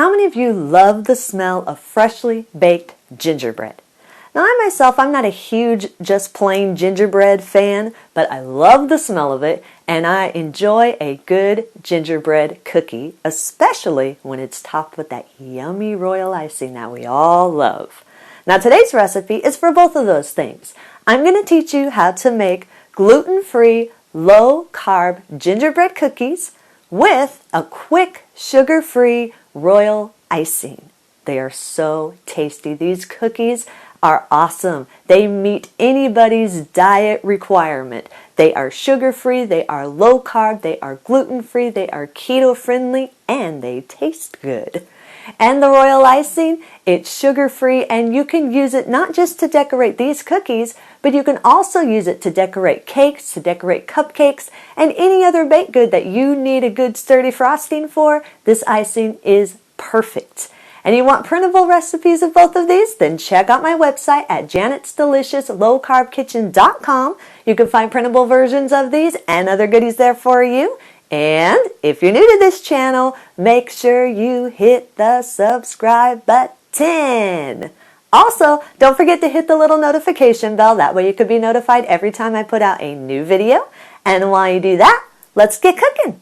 How many of you love the smell of freshly baked gingerbread? Now, I'm not a huge just plain gingerbread fan, but I love the smell of it, and I enjoy a good gingerbread cookie, especially when it's topped with that yummy royal icing that we all love. Now, today's recipe is for both of those things. I'm going to teach you how to make gluten-free, low-carb gingerbread cookies with a quick, sugar-free royal icing. They are so tasty. These cookies are awesome. They meet anybody's diet requirement. They are sugar-free, they are low-carb, they are gluten-free, they are keto-friendly, and they taste good. And the royal icing, it's sugar-free, and you can use it not just to decorate these cookies, but you can also use it to decorate cakes, to decorate cupcakes, and any other baked good that you need a good sturdy frosting for. This icing is perfect. And you want printable recipes of both of these? Then check out my website at janetsdeliciouslowcarbkitchen.com. You can find printable versions of these and other goodies there for you. And if you're new to this channel, make sure you hit the subscribe button. Also, don't forget to hit the little notification bell. That way you can be notified every time I put out a new video. And while you do that, let's get cooking.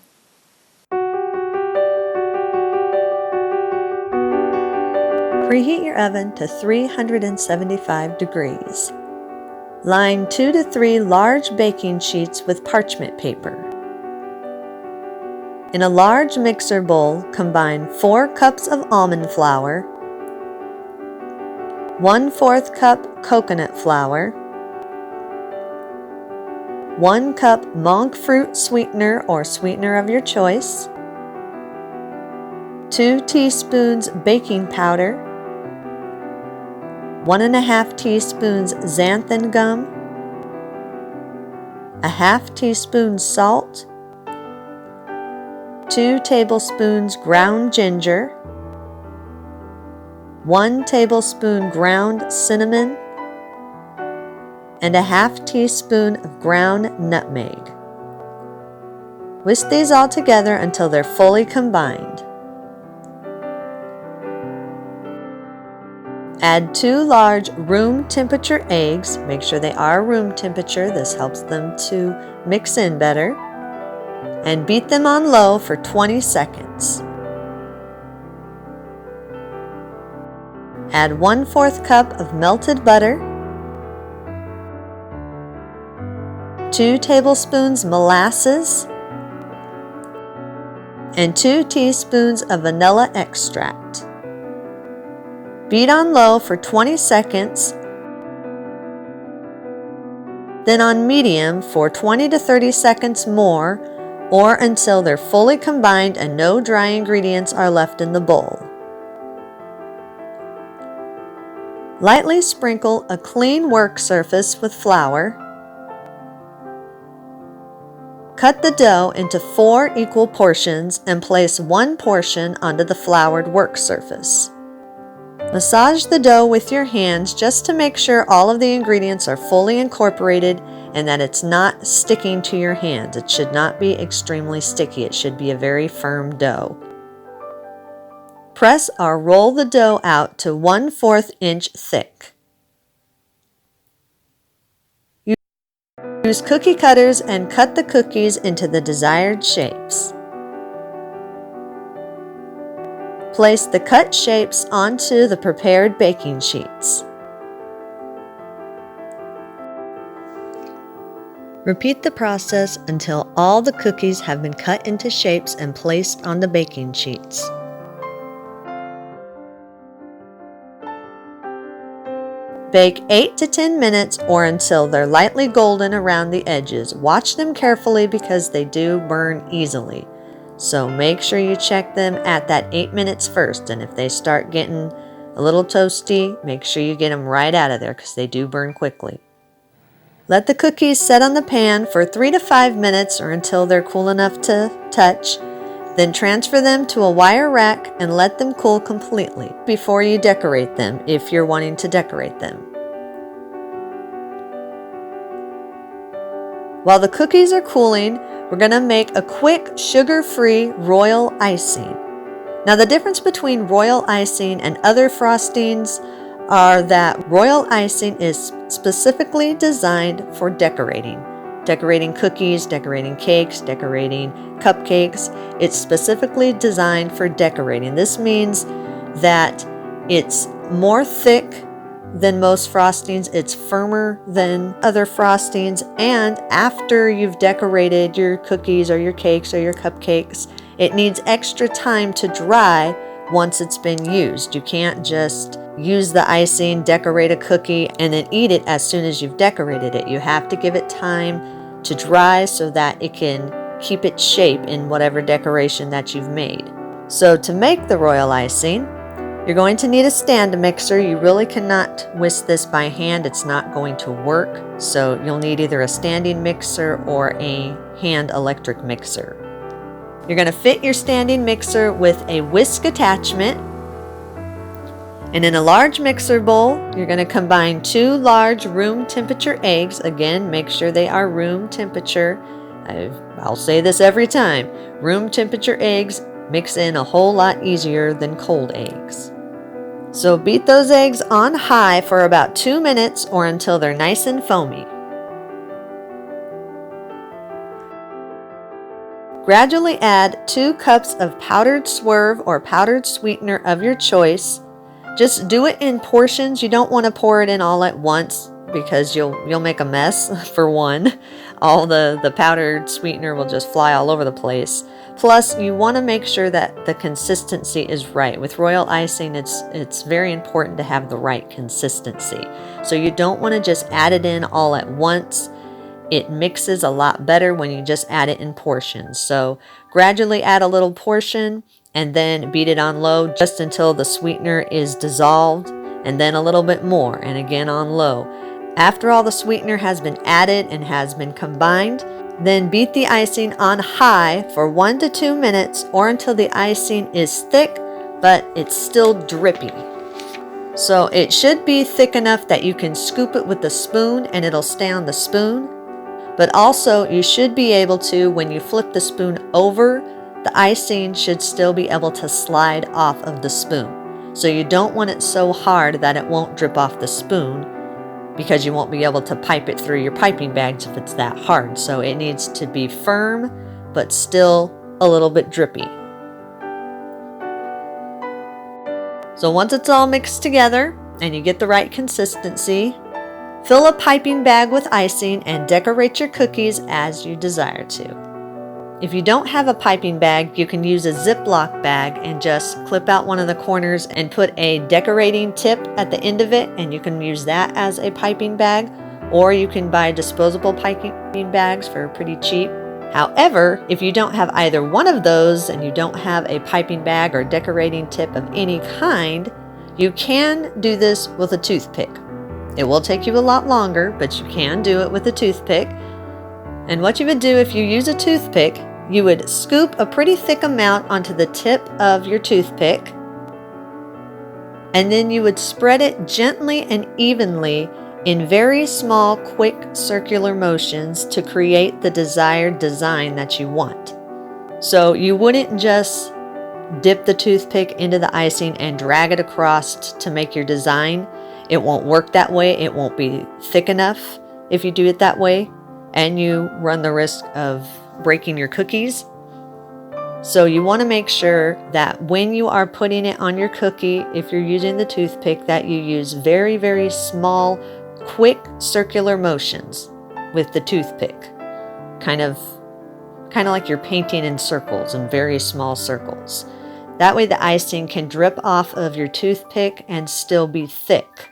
Preheat your oven to 375 degrees. Line 2 to 3 large baking sheets with parchment paper. In a large mixer bowl, combine 4 cups of almond flour, 1/4 cup coconut flour, 1 cup monk fruit sweetener or sweetener of your choice, 2 teaspoons baking powder, 1½ teaspoons xanthan gum, a ½ teaspoon salt, 2 tablespoons ground ginger, 1 tablespoon ground cinnamon, and a ½ teaspoon of ground nutmeg. Whisk these all together until they're fully combined. Add 2 large room temperature eggs. Make sure they are room temperature. This helps them to mix in better. And beat them on low for 20 seconds. Add 1/4 cup of melted butter, 2 tablespoons molasses, and 2 teaspoons of vanilla extract. Beat on low for 20 seconds, then on medium for 20 to 30 seconds more, or until they're fully combined and no dry ingredients are left in the bowl. Lightly sprinkle a clean work surface with flour. Cut the dough into 4 equal portions and place 1 portion onto the floured work surface. Massage the dough with your hands just to make sure all of the ingredients are fully incorporated and that it's not sticking to your hands. It should not be extremely sticky. It should be a very firm dough. Press or roll the dough out to 1/4 inch thick. Use cookie cutters and cut the cookies into the desired shapes. Place the cut shapes onto the prepared baking sheets. Repeat the process until all the cookies have been cut into shapes and placed on the baking sheets. Bake 8 to 10 minutes or until they're lightly golden around the edges. Watch them carefully because they do burn easily. So make sure you check them at that 8 minutes first, and if they start getting a little toasty, make sure you get them right out of there because they do burn quickly. Let the cookies set on the pan for 3 to 5 minutes or until they're cool enough to touch. Then transfer them to a wire rack and let them cool completely before you decorate them if you're wanting to decorate them. While the cookies are cooling, we're going to make a quick sugar-free royal icing. Now, the difference between royal icing and other frostings are that royal icing is specifically designed for decorating cookies, decorating cakes, decorating cupcakes. It's specifically designed for decorating. This means that it's more thick than most frostings, it's firmer than other frostings, and after you've decorated your cookies or your cakes or your cupcakes, it needs extra time to dry once it's been used. You can't just use the icing, decorate a cookie, and then eat it as soon as you've decorated it. You have to give it time to dry so that it can keep its shape in whatever decoration that you've made. So to make the royal icing, you're going to need a stand mixer. You really cannot whisk this by hand. It's not going to work. So you'll need either a standing mixer or a hand electric mixer. You're going to fit your standing mixer with a whisk attachment. And in a large mixer bowl, you're going to combine 2 large room temperature eggs. Again, make sure they are room temperature. I'll say this every time. Room temperature eggs mix in a whole lot easier than cold eggs. So beat those eggs on high for about 2 minutes or until they're nice and foamy. Gradually add 2 cups of powdered swerve or powdered sweetener of your choice. Just do it in portions. You don't want to pour it in all at once because you'll make a mess for one. All the powdered sweetener will just fly all over the place. Plus, you want to make sure that the consistency is right. With royal icing, it's very important to have the right consistency. So you don't want to just add it in all at once. It mixes a lot better when you just add it in portions. So gradually add a little portion and then beat it on low just until the sweetener is dissolved, and then a little bit more and again on low. After all the sweetener has been added and has been combined, then beat the icing on high for 1 to 2 minutes or until the icing is thick, but it's still drippy. So it should be thick enough that you can scoop it with the spoon and it'll stay on the spoon. But also you should be able to, when you flip the spoon over, the icing should still be able to slide off of the spoon. So you don't want it so hard that it won't drip off the spoon, because you won't be able to pipe it through your piping bags if it's that hard. So it needs to be firm, but still a little bit drippy. So once it's all mixed together and you get the right consistency, fill a piping bag with icing and decorate your cookies as you desire to. If you don't have a piping bag, you can use a Ziploc bag and just clip out one of the corners and put a decorating tip at the end of it, and you can use that as a piping bag, or you can buy disposable piping bags for pretty cheap. However, if you don't have either one of those and you don't have a piping bag or decorating tip of any kind, you can do this with a toothpick. It will take you a lot longer, but you can do it with a toothpick. And what you would do if you use a toothpick, you would scoop a pretty thick amount onto the tip of your toothpick, and then you would spread it gently and evenly in very small, quick circular motions to create the desired design that you want. So you wouldn't just dip the toothpick into the icing and drag it across to make your design. It won't work that way. It won't be thick enough if you do it that way, and you run the risk of breaking your cookies. So you want to make sure that when you are putting it on your cookie, if you're using the toothpick, that you use very, very small, quick circular motions with the toothpick. Kind of like you're painting in circles, in very small circles. That way the icing can drip off of your toothpick and still be thick.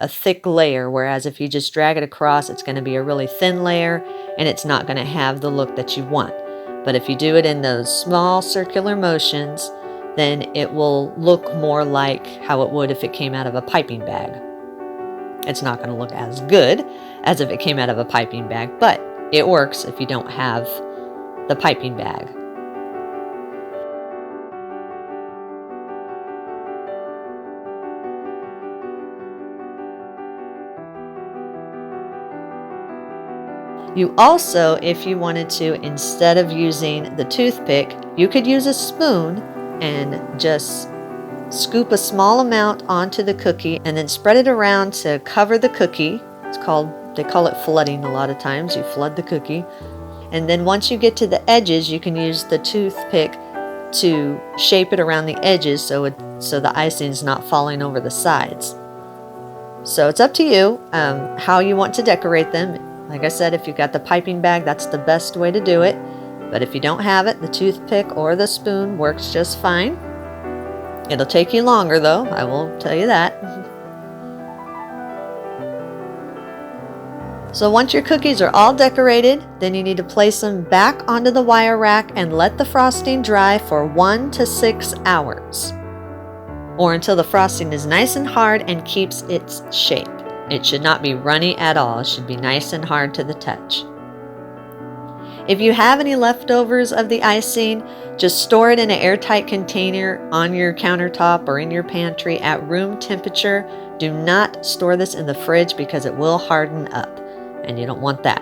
A thick layer, whereas if you just drag it across, it's going to be a really thin layer and it's not going to have the look that you want. But if you do it in those small circular motions, then it will look more like how it would if it came out of a piping bag. It's not going to look as good as if it came out of a piping bag, but it works if you don't have the piping bag. You also, if you wanted to, instead of using the toothpick, you could use a spoon and just scoop a small amount onto the cookie and then spread it around to cover the cookie. They call it flooding a lot of times. You flood the cookie. And then once you get to the edges, you can use the toothpick to shape it around the edges so the icing is not falling over the sides. So it's up to you how you want to decorate them. Like I said, if you've got the piping bag, that's the best way to do it. But if you don't have it, the toothpick or the spoon works just fine. It'll take you longer though, I will tell you that. So once your cookies are all decorated, then you need to place them back onto the wire rack and let the frosting dry for 1 to 6 hours, or until the frosting is nice and hard and keeps its shape. It should not be runny at all. It should be nice and hard to the touch. If you have any leftovers of the icing, just store it in an airtight container on your countertop or in your pantry at room temperature. Do not store this in the fridge because it will harden up, and you don't want that.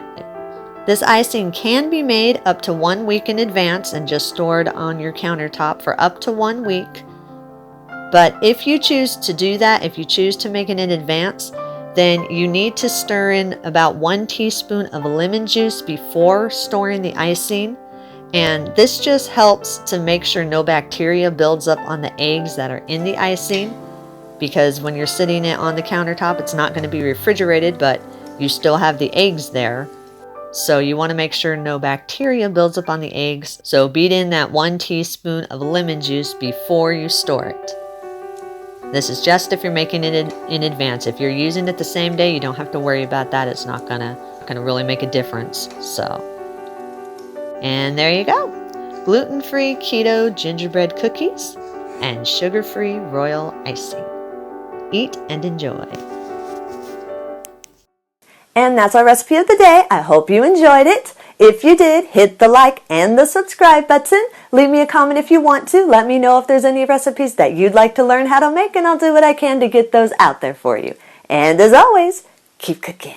This icing can be made up to 1 week in advance and just stored on your countertop for up to 1 week. But if you choose to do that, if you choose to make it in advance, then you need to stir in about 1 teaspoon of lemon juice before storing the icing. And this just helps to make sure no bacteria builds up on the eggs that are in the icing, because when you're sitting it on the countertop, it's not going to be refrigerated, but you still have the eggs there. So you want to make sure no bacteria builds up on the eggs. So beat in that 1 teaspoon of lemon juice before you store it. This is just if you're making it in advance. If you're using it the same day, you don't have to worry about that. It's not gonna really make a difference. So, and there you go. Gluten-free keto gingerbread cookies and sugar-free royal icing. Eat and enjoy. And that's our recipe of the day. I hope you enjoyed it. If you did, hit the like and the subscribe button. Leave me a comment if you want to. Let me know if there's any recipes that you'd like to learn how to make, and I'll do what I can to get those out there for you. And as always, keep cooking.